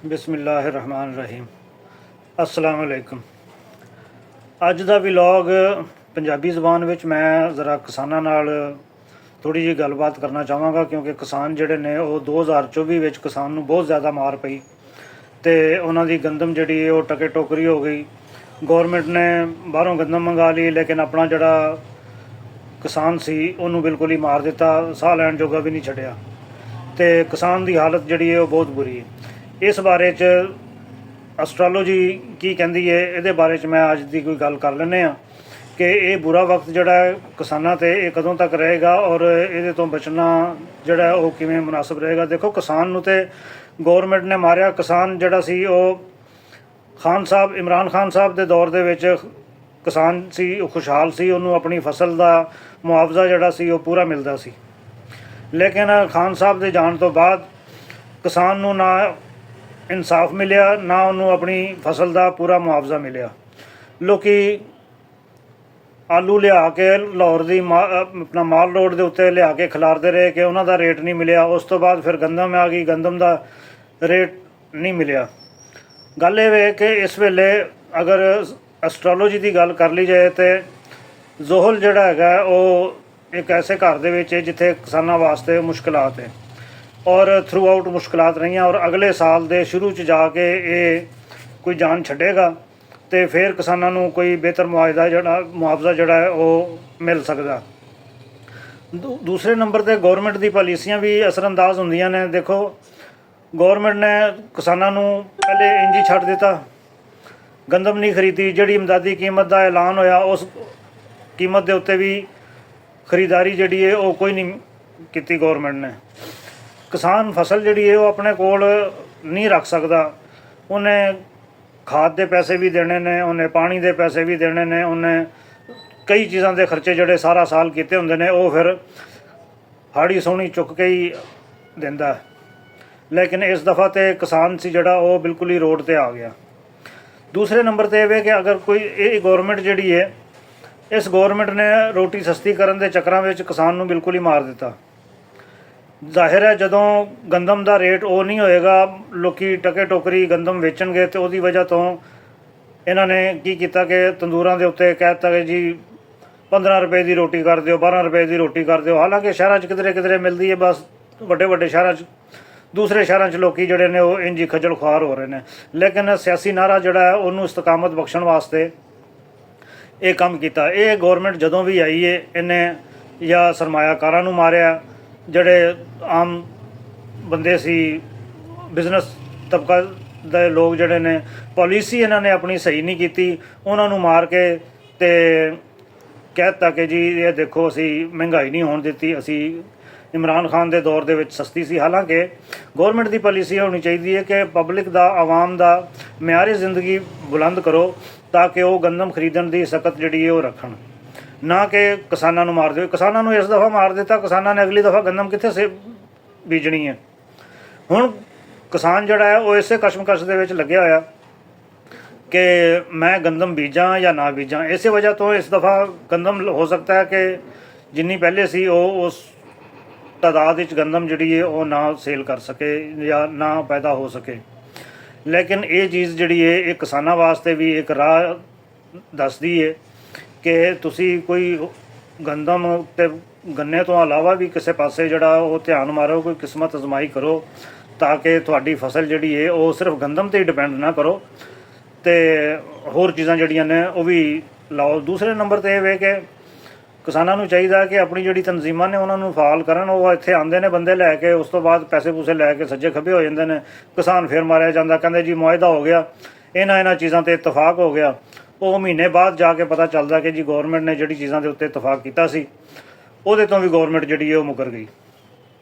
बिस्मिल्लाहिर्रहमानिर्रहीम। अस्सलाम वालेकुम। ਅੱਜ ਦਾ ਵਲੌਗ ਪੰਜਾਬੀ ਜ਼ਬਾਨ ਵਿੱਚ ਮੈਂ ਜ਼ਰਾ ਕਿਸਾਨਾਂ ਨਾਲ ਥੋੜੀ ਜਿਹੀ ਗੱਲਬਾਤ ਕਰਨਾ ਚਾਹਾਂਗਾ, ਕਿਉਂਕਿ ਕਿਸਾਨ ਜਿਹੜੇ ਨੇ ਉਹ 2024 ਵਿੱਚ ਕਿਸਾਨ ਨੂੰ ਬਹੁਤ ਜ਼ਿਆਦਾ ਮਾਰ ਪਈ ਤੇ ਉਹਨਾਂ ਦੀ ਗੰਦਮ ਜਿਹੜੀ ਉਹ ਟਕੇ ਟੋਕਰੀ ਹੋ ਗਈ। ਗੌਰਮੈਂਟ ਨੇ ਬਾਹਰੋਂ ਗੰਦਮ ਮੰਗਾ ਲਈ, ਲੇਕਿਨ ਆਪਣਾ ਜਿਹੜਾ ਕਿਸਾਨ ਸੀ ਉਹਨੂੰ ਬਿਲਕੁਲ ਹੀ ਮਾਰ ਦਿੱਤਾ, ਸਾਹ ਲੈਣ ਜੋਗਾ ਵੀ ਨਹੀਂ ਛੱਡਿਆ ਤੇ ਕਿਸਾਨ ਦੀ ਹਾਲਤ ਜਿਹੜੀ ਹੈ ਉਹ ਬਹੁਤ ਬੁਰੀ ਹੈ। ਇਸ ਬਾਰੇ 'ਚ ਐਸਟਰੋਲੋਜੀ ਕੀ ਕਹਿੰਦੀ ਹੈ, ਇਹਦੇ ਬਾਰੇ 'ਚ ਮੈਂ ਅੱਜ ਦੀ ਕੋਈ ਗੱਲ ਕਰ ਲੈਂਦੇ ਹਾਂ ਕਿ ਇਹ ਬੁਰਾ ਵਕਤ ਜਿਹੜਾ ਹੈ ਕਿਸਾਨਾਂ 'ਤੇ ਇਹ ਕਦੋਂ ਤੱਕ ਰਹੇਗਾ ਔਰ ਇਹਦੇ ਤੋਂ ਬਚਣਾ ਜਿਹੜਾ ਉਹ ਕਿਵੇਂ ਮੁਨਾਸਬ ਰਹੇਗਾ। ਦੇਖੋ, ਕਿਸਾਨ ਨੂੰ ਤੇ ਗੌਰਮੈਂਟ ਨੇ ਮਾਰਿਆ। ਕਿਸਾਨ ਜਿਹੜਾ ਸੀ ਉਹ ਖਾਨ ਸਾਹਿਬ, ਇਮਰਾਨ ਖਾਨ ਸਾਹਿਬ ਦੇ ਦੌਰ ਦੇ ਵਿੱਚ ਕਿਸਾਨ ਸੀ, ਉਹ ਖੁਸ਼ਹਾਲ ਸੀ, ਉਹਨੂੰ ਆਪਣੀ ਫਸਲ ਦਾ ਮੁਆਵਜ਼ਾ ਜਿਹੜਾ ਸੀ ਉਹ ਪੂਰਾ ਮਿਲਦਾ ਸੀ। ਲੇਕਿਨ ਖਾਨ ਸਾਹਿਬ ਦੇ ਜਾਣ ਤੋਂ ਬਾਅਦ ਕਿਸਾਨ ਨੂੰ ਨਾ ਇਨਸਾਫ ਮਿਲਿਆ, ਨਾ ਉਹਨੂੰ ਆਪਣੀ ਫਸਲ ਦਾ ਪੂਰਾ ਮੁਆਵਜ਼ਾ ਮਿਲਿਆ। ਲੋਕੀ ਆਲੂ ਲਿਆ ਕੇ ਲਾਹੌਰ ਦੀ ਆਪਣਾ ਮਾਲ ਰੋਡ ਦੇ ਉੱਤੇ ਲਿਆ ਕੇ ਖਿਲਾਰਦੇ ਰਹੇ ਕਿ ਉਹਨਾਂ ਦਾ ਰੇਟ ਨਹੀਂ ਮਿਲਿਆ। ਉਸ ਤੋਂ ਬਾਅਦ ਫਿਰ ਗੰਦਮ ਆ ਗਈ, ਗੰਦਮ ਦਾ ਰੇਟ ਨਹੀਂ ਮਿਲਿਆ। ਗੱਲ ਇਹ ਵੇ ਕਿ ਇਸ ਵੇਲੇ ਅਗਰ ਐਸਟਰੋਲੋਜੀ ਦੀ ਗੱਲ ਕਰ ਲਈ ਜਾਏ ਤੇ ਜ਼ੋਹਲ ਜਿਹੜਾ ਹੈਗਾ ਉਹ ਇੱਕ ਐਸੇ ਘਰ ਦੇ ਵਿੱਚ ਹੈ ਜਿੱਥੇ ਕਿਸਾਨਾਂ ਵਾਸਤੇ ਮੁਸ਼ਕਲਾਤ ਹੈ ਔਰ ਥਰੂ ਆਊਟ ਮੁਸ਼ਕਲਾਤ ਰਹੀਆਂ, ਔਰ ਅਗਲੇ ਸਾਲ ਦੇ ਸ਼ੁਰੂ 'ਚ ਜਾ ਕੇ ਇਹ ਕੋਈ ਜਾਨ ਛੱਡੇਗਾ ਤੇ ਫਿਰ ਕਿਸਾਨਾਂ ਨੂੰ ਕੋਈ ਬਿਹਤਰ ਮੁਆਵਜ਼ਾ ਜਿਹੜਾ ਹੈ ਉਹ ਮਿਲ ਸਕਦਾ। ਦੂਸਰੇ ਨੰਬਰ 'ਤੇ ਗੌਰਮੈਂਟ ਦੀ ਪਾਲਿਸੀਆਂ ਵੀ ਅਸਰਅੰਦਾਜ਼ ਹੁੰਦੀਆਂ ਨੇ। ਦੇਖੋ, ਗੌਰਮੈਂਟ ਨੇ ਕਿਸਾਨਾਂ ਨੂੰ ਪਹਿਲੇ ਇੰਝ ਹੀ ਛੱਡ ਦਿੱਤਾ, ਗੰਦਮ ਨਹੀਂ ਖਰੀਦੀ। ਜਿਹੜੀ ਇਮਦਾਦੀ ਕੀਮਤ ਦਾ ਐਲਾਨ ਹੋਇਆ ਉਸ ਕੀਮਤ ਦੇ ਉੱਤੇ ਵੀ ਖਰੀਦਦਾਰੀ ਜਿਹੜੀ ਹੈ ਉਹ ਕੋਈ ਨਹੀਂ ਕੀਤੀ ਗੌਰਮੈਂਟ ਨੇ। ਕਿਸਾਨ ਫਸਲ ਜਿਹੜੀ ਹੈ ਉਹ ਆਪਣੇ ਕੋਲ ਨਹੀਂ ਰੱਖ ਸਕਦਾ। ਉਹਨੇ ਖਾਦ ਦੇ ਪੈਸੇ ਵੀ ਦੇਣੇ ਨੇ, ਉਹਨੇ ਪਾਣੀ ਦੇ ਪੈਸੇ ਵੀ ਦੇਣੇ ਨੇ, ਉਹਨੇ ਕਈ ਚੀਜ਼ਾਂ ਦੇ ਖਰਚੇ ਜਿਹੜੇ ਸਾਰਾ ਸਾਲ ਕੀਤੇ ਹੁੰਦੇ ਨੇ ਉਹ ਫਿਰ ਹਾੜੀ ਸੋਹਣੀ ਚੁੱਕ ਕੇ ਹੀ ਦਿੰਦਾ। ਲੇਕਿਨ ਇਸ ਦਫਾ ਤੇ ਕਿਸਾਨ ਸੀ ਜਿਹੜਾ ਉਹ ਬਿਲਕੁਲ ਹੀ ਰੋਡ ਤੇ ਆ ਗਿਆ। ਦੂਸਰੇ ਨੰਬਰ 'ਤੇ ਇਹ ਵੇ ਕਿ ਅਗਰ ਕੋਈ ਇਹ ਗੌਰਮੈਂਟ ਜਿਹੜੀ ਹੈ, ਇਸ ਗੌਰਮੈਂਟ ਨੇ ਰੋਟੀ ਸਸਤੀ ਕਰਨ ਦੇ ਚੱਕਰਾਂ ਵਿੱਚ ਕਿਸਾਨ ਨੂੰ ਬਿਲਕੁਲ ਹੀ ਮਾਰ ਦਿੱਤਾ। ਜ਼ਾਹਿਰ ਹੈ ਜਦੋਂ ਗੰਦਮ ਦਾ ਰੇਟ ਉਹ ਨਹੀਂ ਹੋਏਗਾ, ਲੋਕੀ ਟਕੇ ਟੋਕਰੀ ਗੰਦਮ ਵੇਚਣਗੇ ਤੇ ਉਹਦੀ ਵਜ੍ਹਾ ਤੋਂ ਇਹਨਾਂ ਨੇ ਕੀ ਕੀਤਾ ਕਿ ਤੰਦੂਰਾਂ ਦੇ ਉੱਤੇ ਕਹਿ ਦਿੱਤਾ ਕਿ ਜੀ 15 ਰੁਪਏ ਦੀ ਰੋਟੀ ਕਰ ਦਿਓ, 12 ਰੁਪਏ ਦੀ ਰੋਟੀ ਕਰ ਦਿਓ। ਹਾਲਾਂਕਿ ਸ਼ਹਿਰਾਂ 'ਚ ਕਿਧਰੇ ਕਿਧਰੇ ਮਿਲਦੀ ਹੈ, ਬਸ ਵੱਡੇ ਵੱਡੇ ਸ਼ਹਿਰਾਂ 'ਚ। ਦੂਸਰੇ ਸ਼ਹਿਰਾਂ 'ਚ ਲੋਕੀ ਜਿਹੜੇ ਨੇ ਉਹ ਇੰਝ ਖੱਜਲ ਖੁਆਰ ਹੋ ਰਹੇ ਨੇ। ਲੇਕਿਨ ਸਿਆਸੀ ਨਾਰਾ ਜਿਹੜਾ ਹੈ ਉਹਨੂੰ ਇਸਤਕਾਮਤ ਬਖਸ਼ਣ ਵਾਸਤੇ ਇਹ ਕੰਮ ਕੀਤਾ। ਇਹ ਗੌਰਮੈਂਟ ਜਦੋਂ ਵੀ ਆਈ ਹੈ ਇਹਨੇ ਜਾਂ ਸਰਮਾਇਆਕਾਰਾਂ ਨੂੰ ਮਾਰਿਆ, ਜਿਹੜੇ ਆਮ ਬੰਦੇ ਸੀ, ਬਿਜ਼ਨਸ ਤਬਕਾ ਦੇ ਲੋਕ ਜਿਹੜੇ ਨੇ, ਪਾਲਿਸੀ ਇਹਨਾਂ ਨੇ ਆਪਣੀ ਸਹੀ ਨਹੀਂ ਕੀਤੀ, ਉਹਨਾਂ ਨੂੰ ਮਾਰ ਕੇ ਤੇ ਕਹਿ ਦਿੱਤਾ ਕਿ ਜੀ ਇਹ ਦੇਖੋ ਅਸੀਂ ਮਹਿੰਗਾਈ ਨਹੀਂ ਹੋਣ ਦਿੱਤੀ, ਅਸੀਂ ਇਮਰਾਨ ਖਾਨ ਦੇ ਦੌਰ ਦੇ ਵਿੱਚ ਸਸਤੀ ਸੀ। ਹਾਲਾਂਕਿ ਗੌਰਮੈਂਟ ਦੀ ਪਾਲਿਸੀ ਹੋਣੀ ਚਾਹੀਦੀ ਹੈ ਕਿ ਪਬਲਿਕ ਦਾ, ਆਵਾਮ ਦਾ ਮਿਆਰੀ ਜ਼ਿੰਦਗੀ ਬੁਲੰਦ ਕਰੋ ਤਾਂ ਕਿ ਉਹ ਗੰਦਮ ਖਰੀਦਣ ਦੀ ਸਖਤ ਜਿਹੜੀ ਹੈ ਉਹ ਰੱਖਣ, ਨਾ ਕਿ ਕਿਸਾਨਾਂ ਨੂੰ ਮਾਰ ਦਿਓ। ਕਿਸਾਨਾਂ ਨੂੰ ਇਸ ਦਫਾ ਮਾਰ ਦਿੱਤਾ, ਕਿਸਾਨਾਂ ਨੇ ਅਗਲੀ ਦਫਾ ਗੰਦਮ ਕਿੱਥੇ ਬੀਜਣੀ ਹੈ। ਹੁਣ ਕਿਸਾਨ ਜਿਹੜਾ ਹੈ ਉਹ ਇਸੇ ਕਸ਼ਮਕਸ਼ ਦੇ ਵਿੱਚ ਲੱਗਿਆ ਹੋਇਆ ਕਿ ਮੈਂ ਗੰਦਮ ਬੀਜਾਂ ਜਾਂ ਨਾ ਬੀਜਾਂ। ਇਸੇ ਵਜ੍ਹਾ ਤੋਂ ਇਸ ਦਫਾ ਗੰਦਮ ਹੋ ਸਕਦਾ ਹੈ ਕਿ ਜਿੰਨੀ ਪਹਿਲੇ ਸੀ ਉਹ ਉਸ ਤਾਦਾਦ ਵਿੱਚ ਗੰਦਮ ਜਿਹੜੀ ਹੈ ਉਹ ਨਾ ਸੇਲ ਕਰ ਸਕੇ ਜਾਂ ਨਾ ਪੈਦਾ ਹੋ ਸਕੇ। ਲੇਕਿਨ ਇਹ ਚੀਜ਼ ਜਿਹੜੀ ਹੈ ਇਹ ਕਿਸਾਨਾਂ ਵਾਸਤੇ ਵੀ ਇੱਕ ਰਾਹ ਦੱਸਦੀ ਹੈ ਕਿ ਤੁਸੀਂ ਕੋਈ ਗੰਦਮ ਤੇ ਗੰਨੇ ਤੋਂ ਇਲਾਵਾ ਵੀ ਕਿਸੇ ਪਾਸੇ ਜਿਹੜਾ ਉਹ ਧਿਆਨ ਮਾਰੋ, ਕੋਈ ਕਿਸਮਤ ਅਜ਼ਮਾਈ ਕਰੋ ਤਾਂ ਕਿ ਤੁਹਾਡੀ ਫਸਲ ਜਿਹੜੀ ਹੈ ਉਹ ਸਿਰਫ ਗੰਦਮ 'ਤੇ ਹੀ ਡਿਪੈਂਡ ਨਾ ਕਰੋ ਤੇ ਹੋਰ ਚੀਜ਼ਾਂ ਜਿਹੜੀਆਂ ਨੇ ਉਹ ਵੀ ਲਾਓ। ਦੂਸਰੇ ਨੰਬਰ 'ਤੇ ਇਹ ਵੇ ਕਿ ਕਿਸਾਨਾਂ ਨੂੰ ਚਾਹੀਦਾ ਕਿ ਆਪਣੀ ਜਿਹੜੀ ਤਨਜ਼ੀਮਾਂ ਨੇ ਉਹਨਾਂ ਨੂੰ ਫਾਲ ਕਰਨ। ਉਹ ਇੱਥੇ ਆਉਂਦੇ ਨੇ ਬੰਦੇ ਲੈ ਕੇ, ਉਸ ਤੋਂ ਬਾਅਦ ਪੈਸੇ ਪੂਸੇ ਲੈ ਕੇ ਸੱਜੇ ਖੱਬੇ ਹੋ ਜਾਂਦੇ ਨੇ। ਕਿਸਾਨ ਫਿਰ ਮਾਰਿਆ ਜਾਂਦਾ, ਕਹਿੰਦੇ ਜੀ ਮੁਆਹਦਾ ਹੋ ਗਿਆ, ਇਹਨਾਂ ਚੀਜ਼ਾਂ 'ਤੇ ਇਤਫਾਕ ਹੋ ਗਿਆ। ਉਹ ਮਹੀਨੇ ਬਾਅਦ ਜਾ ਕੇ ਪਤਾ ਚੱਲਦਾ ਕਿ ਜੀ ਗੌਰਮੈਂਟ ਨੇ ਜਿਹੜੀ ਚੀਜ਼ਾਂ ਦੇ ਉੱਤੇ ਇਤਫਾਕ ਕੀਤਾ ਸੀ ਉਹਦੇ ਤੋਂ ਵੀ ਗੌਰਮੈਂਟ ਜਿਹੜੀ ਹੈ ਉਹ ਮੁਕਰ ਗਈ।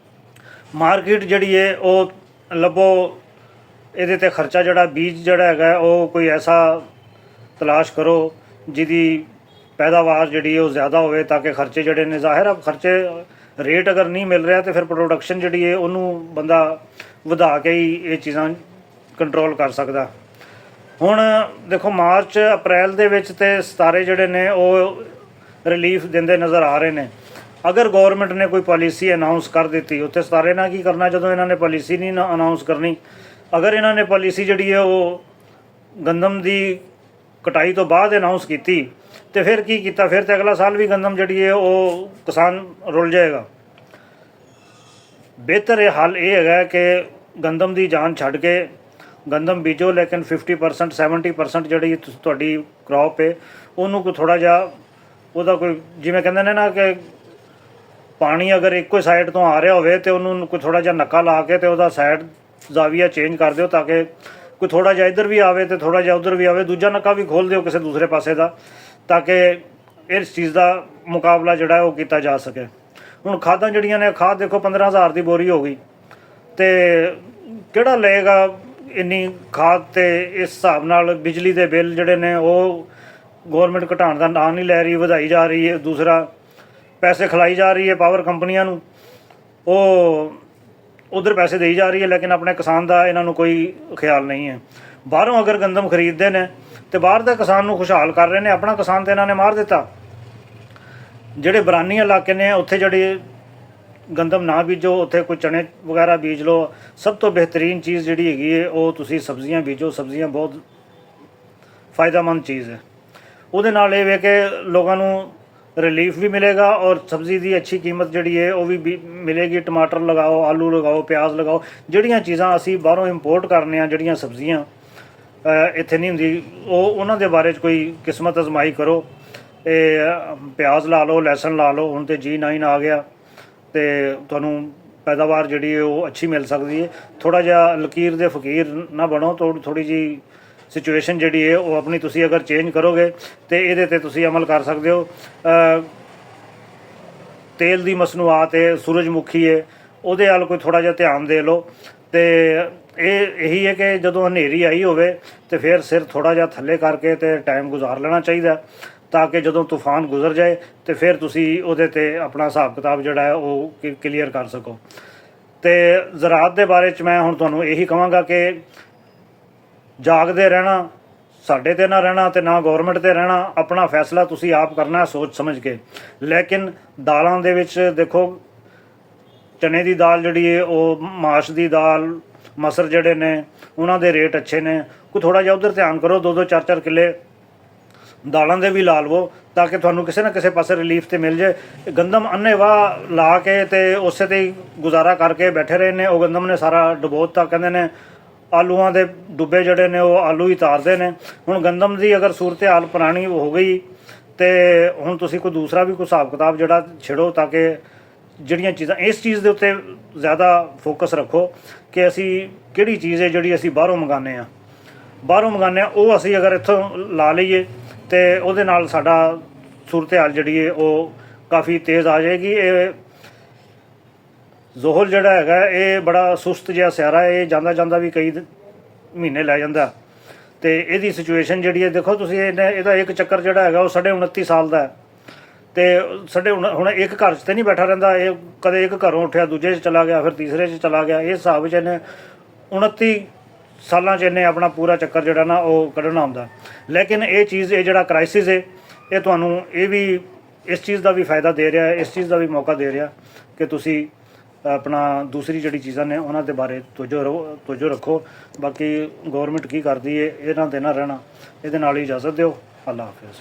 ਮਾਰਕੀਟ ਜਿਹੜੀ ਹੈ ਉਹ ਲੱਭੋ, ਇਹਦੇ 'ਤੇ ਖਰਚਾ ਜਿਹੜਾ ਬੀਜ ਜਿਹੜਾ ਹੈਗਾ ਉਹ ਕੋਈ ਐਸਾ ਤਲਾਸ਼ ਕਰੋ ਜਿਹਦੀ ਪੈਦਾਵਾਰ ਜਿਹੜੀ ਉਹ ਜ਼ਿਆਦਾ ਹੋਵੇ ਤਾਂ ਕਿ ਖਰਚੇ ਜਿਹੜੇ ਨੇ, ਜ਼ਾਹਿਰ ਆ ਖਰਚੇ ਰੇਟ ਅਗਰ ਨਹੀਂ ਮਿਲ ਰਿਹਾ ਤਾਂ ਫਿਰ ਪ੍ਰੋਡਕਸ਼ਨ ਜਿਹੜੀ ਹੈ ਉਹਨੂੰ ਬੰਦਾ ਵਧਾ ਕੇ ਹੀ ਇਹ ਚੀਜ਼ਾਂ ਕੰਟਰੋਲ ਕਰ ਸਕਦਾ। ਹੁਣ ਦੇਖੋ, ਮਾਰਚ ਅਪ੍ਰੈਲ ਦੇ ਵਿੱਚ ਤੇ ਸਿਤਾਰੇ ਜਿਹੜੇ ਨੇ ਉਹ ਰਿਲੀਫ ਦਿੰਦੇ ਨਜ਼ਰ ਆ ਰਹੇ ਨੇ। ਅਗਰ ਗੌਰਮੈਂਟ ਨੇ ਕੋਈ ਪਾਲਿਸੀ ਅਨਾਉਂਸ ਕਰ ਦਿੱਤੀ, ਉੱਥੇ ਸਿਤਾਰੇ ਨਾਲ ਕੀ ਕਰਨਾ ਜਦੋਂ ਇਹਨਾਂ ਨੇ ਪਾਲਿਸੀ ਨਹੀਂ ਅਨਾਉਂਸ ਕਰਨੀ। ਅਗਰ ਇਹਨਾਂ ਨੇ ਪਾਲਿਸੀ ਜਿਹੜੀ ਹੈ ਉਹ ਗੰਦਮ ਦੀ ਕਟਾਈ ਤੋਂ ਬਾਅਦ ਅਨਾਉਂਸ ਕੀਤੀ ਤੇ ਫਿਰ ਕੀ ਕੀਤਾ, ਫਿਰ ਤੇ ਅਗਲਾ ਸਾਲ ਵੀ ਗੰਦਮ ਜਿਹੜੀ ਹੈ ਉਹ ਕਿਸਾਨ ਰੁਲ ਜਾਏਗਾ। ਬਿਹਤਰ ਹੱਲ ਇਹ ਹੈਗਾ ਕਿ ਗੰਦਮ ਦੀ ਜਾਨ ਛੱਡ ਕੇ ਗੰਦਮ ਬੀਜੋ, ਲੇਕਿਨ 50% 70% ਜਿਹੜੀ ਤੁਹਾਡੀ ਕ੍ਰੌਪ ਹੈ ਉਹਨੂੰ ਕੋਈ ਥੋੜ੍ਹਾ ਜਿਹਾ ਉਹਦਾ ਕੋਈ, ਜਿਵੇਂ ਕਹਿੰਦੇ ਨੇ ਨਾ ਕਿ ਪਾਣੀ ਅਗਰ ਇੱਕੋ ਸਾਈਡ ਤੋਂ ਆ ਰਿਹਾ ਹੋਵੇ ਤੇ ਉਹਨੂੰ ਕੋਈ ਥੋੜ੍ਹਾ ਜਿਹਾ ਨੱਕਾ ਲਾ ਕੇ ਤੇ ਉਹਦਾ ਸਾਈਡ ਜ਼ਾਵੀਆ ਚੇਂਜ ਕਰ ਦਿਓ, ਤਾਂ ਕਿ ਕੋਈ ਥੋੜ੍ਹਾ ਜਿਹਾ ਇੱਧਰ ਵੀ ਆਵੇ ਤੇ ਥੋੜ੍ਹਾ ਜਿਹਾ ਉੱਧਰ ਵੀ ਆਵੇ, ਦੂਜਾ ਨੱਕਾ ਵੀ ਖੋਲ੍ਹ ਦਿਓ ਕਿਸੇ ਦੂਸਰੇ ਪਾਸੇ ਦਾ, ਤਾਂ ਕਿ ਇਸ ਚੀਜ਼ ਦਾ ਮੁਕਾਬਲਾ ਜਿਹੜਾ ਉਹ ਕੀਤਾ ਜਾ ਸਕੇ। ਹੁਣ ਖਾਦਾਂ ਜਿਹੜੀਆਂ ਨੇ, ਖਾਦ ਦੇਖੋ 15,000 ਦੀ ਬੋਰੀ ਹੋ ਗਈ, ਤੇ ਕਿਹੜਾ ਲਏਗਾ ਇੰਨੀ ਖਾਦ? ਤੇ ਇਸ ਹਿਸਾਬ ਨਾਲ ਬਿਜਲੀ ਦੇ ਬਿੱਲ ਜਿਹੜੇ ਨੇ ਉਹ ਗੌਰਮੈਂਟ ਘਟਾਉਣ ਦਾ ਨਾਂ ਨਹੀਂ ਲੈ ਰਹੀ, ਵਧਾਈ ਜਾ ਰਹੀ ਹੈ। ਦੂਸਰਾ, ਪੈਸੇ ਖਿਲਾਈ ਜਾ ਰਹੀ ਹੈ ਪਾਵਰ ਕੰਪਨੀਆਂ ਨੂੰ, ਉਹ ਉਧਰ ਪੈਸੇ ਦੇਈ ਜਾ ਰਹੀ ਹੈ, ਲੇਕਿਨ ਆਪਣੇ ਕਿਸਾਨ ਦਾ ਇਹਨਾਂ ਨੂੰ ਕੋਈ ਖਿਆਲ ਨਹੀਂ ਹੈ। ਬਾਹਰੋਂ ਅਗਰ ਗੰਦਮ ਖਰੀਦਦੇ ਨੇ ਤੇ ਬਾਹਰ ਦੇ ਕਿਸਾਨ ਨੂੰ ਖੁਸ਼ਹਾਲ ਕਰ ਰਹੇ ਨੇ, ਆਪਣਾ ਕਿਸਾਨ ਤੇ ਇਹਨਾਂ ਨੇ ਮਾਰ ਦਿੱਤਾ। ਜਿਹੜੇ ਬਰਾਨੀ ਇਲਾਕੇ ਨੇ ਉੱਥੇ ਜਿਹੜੇ ਗੰਦਮ ਨਾ ਬੀਜੋ, ਉੱਥੇ ਕੋਈ ਚਣੇ ਵਗੈਰਾ ਬੀਜ ਲਓ। ਸਭ ਤੋਂ ਬਿਹਤਰੀਨ ਚੀਜ਼ ਜਿਹੜੀ ਹੈਗੀ ਹੈ ਉਹ ਤੁਸੀਂ ਸਬਜ਼ੀਆਂ ਬੀਜੋ। ਸਬਜ਼ੀਆਂ ਬਹੁਤ ਫਾਇਦਾਮੰਦ ਚੀਜ਼ ਹੈ, ਉਹਦੇ ਨਾਲ ਇਹ ਵੇ ਕਿ ਲੋਕਾਂ ਨੂੰ ਰਿਲੀਫ ਵੀ ਮਿਲੇਗਾ ਔਰ ਸਬਜ਼ੀ ਦੀ ਅੱਛੀ ਕੀਮਤ ਜਿਹੜੀ ਹੈ ਉਹ ਵੀ ਮਿਲੇਗੀ। ਟਮਾਟਰ ਲਗਾਓ, ਆਲੂ ਲਗਾਓ, ਪਿਆਜ਼ ਲਗਾਓ, ਜਿਹੜੀਆਂ ਚੀਜ਼ਾਂ ਅਸੀਂ ਬਾਹਰੋਂ ਇੰਪੋਰਟ ਕਰਨੇ ਆ, ਜਿਹੜੀਆਂ ਸਬਜ਼ੀਆਂ ਇੱਥੇ ਨਹੀਂ ਹੁੰਦੀ, ਉਹਨਾਂ ਦੇ ਬਾਰੇ 'ਚ ਕੋਈ ਕਿਸਮਤ ਅਜ਼ਮਾਈ ਕਰੋ। ਇਹ ਪਿਆਜ਼ ਲਾ ਲਓ, ਲਸਣ ਲਾ ਲਓ, ਹੁਣ ਤੇ G9 ਆ ਗਿਆ ਤੇ ਤੁਹਾਨੂੰ ਪੈਦਾਵਾਰ ਜਿਹੜੀ ਹੈ ਉਹ ਅੱਛੀ ਮਿਲ ਸਕਦੀ ਹੈ। ਥੋੜ੍ਹਾ ਜਿਹਾ ਲਕੀਰ ਦੇ ਫਕੀਰ ਨਾ ਬਣੋ, ਥੋੜ੍ਹੀ ਜਿਹੀ ਸਿਚੁਏਸ਼ਨ ਜਿਹੜੀ ਹੈ ਉਹ ਆਪਣੀ ਤੁਸੀਂ ਅਗਰ ਚੇਂਜ ਕਰੋਗੇ ਤੇ ਇਹਦੇ ਤੇ ਤੁਸੀਂ ਅਮਲ ਕਰ ਸਕਦੇ ਹੋ। ਤੇਲ ਦੀ ਮਸਨੂਆਤ ਹੈ, ਸੂਰਜਮੁਖੀ ਹੈ, ਉਹਦੇ ਵੱਲ ਕੋਈ ਥੋੜ੍ਹਾ ਜਿਹਾ ਧਿਆਨ ਦੇ ਲਓ। ਤੇ ਇਹੀ ਹੈ ਕਿ ਜਦੋਂ ਹਨੇਰੀ ਆਈ ਹੋਵੇ ਤੇ ਫਿਰ ਸਿਰ ਥੋੜ੍ਹਾ ਜਿਹਾ ਥੱਲੇ ਕਰਕੇ ਤੇ ਟਾਈਮ ਗੁਜ਼ਾਰ ਲੈਣਾ ਚਾਹੀਦਾ, ਤਾਂ ਕਿ ਜਦੋਂ ਤੂਫਾਨ ਗੁਜ਼ਰ ਜਾਏ ਤੇ ਫਿਰ ਤੁਸੀਂ ਉਹਦੇ ਤੇ ਆਪਣਾ ਹਿਸਾਬ ਕਿਤਾਬ ਜਿਹੜਾ ਹੈ ਉਹ ਕਲੀਅਰ ਕਰ ਸਕੋ। ਤੇ ਜ਼ਰਾਅਤ ਦੇ ਬਾਰੇ 'ਚ ਮੈਂ ਹੁਣ ਤੁਹਾਨੂੰ ਇਹੀ ਕਹਾਂਗਾ ਕਿ ਜਾਗਦੇ ਰਹਿਣਾ, ਸਾਡੇ ਤੇ ਨਾ ਰਹਿਣਾ ਤੇ ਨਾ ਗੌਰਮੈਂਟ ਤੇ ਰਹਿਣਾ। ਆਪਣਾ ਫੈਸਲਾ ਤੁਸੀਂ ਆਪ ਕਰਨਾ ਸੋਚ ਸਮਝ ਕੇ। ਲੇਕਿਨ ਦਾਲਾਂ ਦੇ ਵਿੱਚ ਦੇਖੋ, ਚਨੇ ਦੀ ਦਾਲ ਜਿਹੜੀ ਹੈ ਉਹ, ਮਾਸ਼ ਦੀ ਦਾਲ, ਮਸਰ ਜਿਹੜੇ ਨੇ ਉਹਨਾਂ ਦੇ ਰੇਟ ਅੱਛੇ ਨੇ। ਕੋਈ ਥੋੜ੍ਹਾ ਜਿਹਾ ਉੱਧਰ ਧਿਆਨ ਕਰੋ, 2-2 4-4 ਕਿੱਲੇ ਦਾਲਾਂ ਦੇ ਵੀ ਲਾ ਲਵੋ, ਤਾਂ ਕਿ ਤੁਹਾਨੂੰ ਕਿਸੇ ਨਾ ਕਿਸੇ ਪਾਸੇ ਰਿਲੀਫ ਤੇ ਮਿਲ ਜਾਏ। ਗੰਦਮ ਅੰਨ੍ਹੇਵਾਹ ਲਾ ਕੇ ਤੇ ਉਸੇ ਤੇ ਹੀ ਗੁਜ਼ਾਰਾ ਕਰਕੇ ਬੈਠੇ ਰਹੇ ਨੇ। ਉਹ ਗੰਦਮ ਨੇ ਸਾਰਾ ਡੁਬੋਤਾ। ਕਹਿੰਦੇ ਨੇ ਆਲੂਆਂ ਦੇ ਡੁੱਬੇ ਜਿਹੜੇ ਨੇ ਉਹ ਆਲੂ ਹੀ ਤਾਰਦੇ ਨੇ। ਹੁਣ ਗੰਦਮ ਦੀ ਅਗਰ ਸੂਰਤ ਹਾਲ ਪੁਰਾਣੀ ਹੋ ਗਈ ਤੇ ਹੁਣ ਤੁਸੀਂ ਕੋਈ ਦੂਸਰਾ ਵੀ ਕੋਈ ਹਿਸਾਬ ਕਿਤਾਬ ਜਿਹੜਾ ਛੇੜੋ, ਤਾਂ ਕਿ ਜਿਹੜੀਆਂ ਚੀਜ਼ਾਂ, ਇਸ ਚੀਜ਼ ਦੇ ਉੱਤੇ ਜ਼ਿਆਦਾ ਫੋਕਸ ਰੱਖੋ ਕਿ ਅਸੀਂ ਕਿਹੜੀ ਚੀਜ਼ ਹੈ ਜਿਹੜੀ ਅਸੀਂ ਬਾਹਰੋਂ ਮੰਗਾਉਂਦੇ ਹਾਂ, ਉਹ ਅਸੀਂ ਅਗਰ ਇੱਥੋਂ ਲਾ ਲਈਏ ਤੇ ਉਹਦੇ ਨਾਲ ਸਾਡਾ ਸੂਰਤ ਹਾਲ ਜਿਹੜੀ ਹੈ ਉਹ ਕਾਫੀ ਤੇਜ਼ ਆ ਜਾਏਗੀ। ਇਹ ਜ਼ੋਹਲ ਜਿਹੜਾ ਹੈਗਾ ਇਹ ਬੜਾ ਸੁਸਤ ਜਿਹਾ ਸਿਆਰਾ ਹੈ, ਇਹ ਜਾਂਦਾ ਜਾਂਦਾ ਵੀ ਕਈ ਮਹੀਨੇ ਲੈ ਜਾਂਦਾ। ਤੇ ਇਹਦੀ ਸਿਚੁਏਸ਼ਨ ਜਿਹੜੀ ਹੈ ਦੇਖੋ ਤੁਸੀਂ, ਇਹਦਾ ਇੱਕ ਚੱਕਰ ਜਿਹੜਾ ਹੈਗਾ ਉਹ 29.5 ਸਾਲ ਦਾ ਹੈ। ਤੇ ਹੁਣ ਇੱਕ ਘਰ 'ਚ ਤੇ ਨਹੀਂ ਬੈਠਾ ਰਹਿੰਦਾ, ਇਹ ਕਦੇ ਇੱਕ ਘਰੋਂ ਉੱਠਿਆ, ਦੂਜੇ 'ਚ ਚਲਾ ਗਿਆ, ਫਿਰ ਤੀਸਰੇ 'ਚ ਚਲਾ ਗਿਆ। ਇਸ ਹਿਸਾਬ ਵਿੱਚ ਇਹਨੇ 29 ਸਾਲਾਂ 'ਚ ਇਹਨੇ ਆਪਣਾ ਪੂਰਾ ਚੱਕਰ ਜਿਹੜਾ ਨਾ ਉਹ ਕੱਢਣਾ ਹੁੰਦਾ। ਲੇਕਿਨ ਇਹ ਚੀਜ਼, ਇਹ ਜਿਹੜਾ ਕ੍ਰਾਈਸਿਸ ਹੈ, ਇਹ ਤੁਹਾਨੂੰ ਇਹ ਵੀ ਇਸ ਚੀਜ਼ ਦਾ ਵੀ ਫਾਇਦਾ ਦੇ ਰਿਹਾ, ਇਸ ਚੀਜ਼ ਦਾ ਵੀ ਮੌਕਾ ਦੇ ਰਿਹਾ ਕਿ ਤੁਸੀਂ ਆਪਣਾ ਦੂਸਰੀ ਜਿਹੜੀ ਚੀਜ਼ਾਂ ਨੇ ਉਹਨਾਂ ਦੇ ਬਾਰੇ ਤੋਜੋ ਰੱਖੋ। ਬਾਕੀ ਗੌਰਮੈਂਟ ਕੀ ਕਰਦੀ ਹੈ ਇਹਨਾਂ ਦੇ ਨਾ ਰਹਿਣਾ, ਇਹਦੇ ਨਾਲ ਹੀ ਇਜਾਜ਼ਤ ਦਿਓ। ਅੱਲਾ ਹਾਫਿਜ਼।